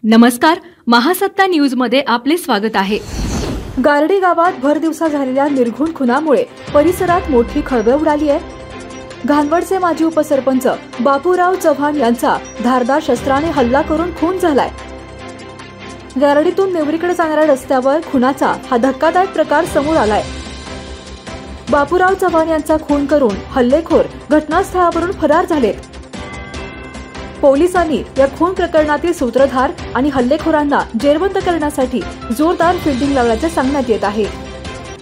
नमस्कार, महासत्ता न्यूज मध्ये आपले स्वागत आहे। गारडी गावात भर दिवसा झालेल्या निर्घृण खुनामुळे परिसरात मोठी खळबळ उडाली आहे। घानवडचे माजी उपसरपंच बापूराव चव्हाण यांचा धारदार शस्त्राने हल्ला करून खून झालाय। गारडीतून नेवरीकडे जाणाऱ्या रस्त्यावर खुनाचा हा धक्कादायक प्रकार समोर आलाय। बापूराव चव्हाण यांचा खून करून हल्लेखोर घटनास्थळावरून फरार झालेत। पोलिसांनी या खून प्रकरणातील सूत्रधार आणि हल्लेखोरांना जेरबंद करण्यासाठी जोरदार फिल्डिंग लावल्याचे सांगण्यात येत आहे।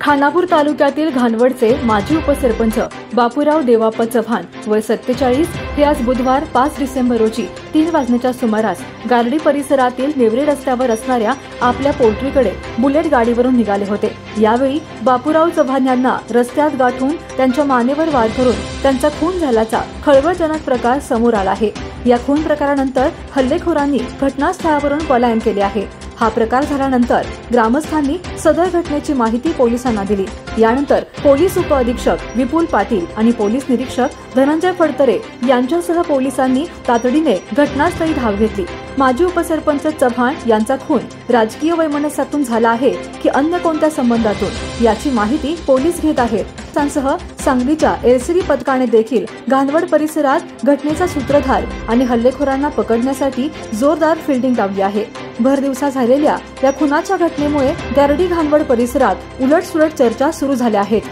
खानापूर तालुक्यातील घानवडचे माजी उपसरपंच बापूराव देवाप्पा चव्हाण वय 47 हे आज बुधवार 5 डिसेंबर रोजी 3 वाजण्याच्या सुमारास गारडी परिसरातील नेवरी रस्त्यावर असणाऱ्या आपल्या पोल्ट्रीकडे बुलेट गाडीवरून निघाले होते। यावेळी बापूराव चव्हाण यांना रस्त्यात गाठून त्यांच्या मानेवर वार करून त्यांचा खून झाल्याचा खळबळजनक प्रकार समोर आला आहे। या खून प्रकारानंतर हल्लेखोरांनी घटनास्थळावरून पलायन केले आहे। हा प्रकार झाल्यानंतर ग्रामस्थांनी सदर घटनेची माहिती पोलिसांना दिली। यानंतर पोलीस उपअधीक्षक विपुल पाटील आणि पोलीस निरीक्षक धनंजय फडतरे यांच्यासह पोलिसांनी तातडीने घटनास्थळी धाव घेतली। माजी उपसरपंच चव्हाण यांचा खून राजकीय वैमनस्यातून झाला आहे की अन्य कोणत्या संबंधातून याची माहिती पोलीस घेत आहेत। त्यांसह सांगलीच्या एलसीबी पथकाने देखील घानवड परिसरात घटनेचा सूत्रधार आणि हल्लेखोरांना पकडण्यासाठी जोरदार फिल्डिंग लावली आहे। भर दिवसा झालेल्या या खुनाच्या घटनेमुळे गारडी घानवड परिसरात उलटसुलट चर्चा सुरू झाल्या आहेत।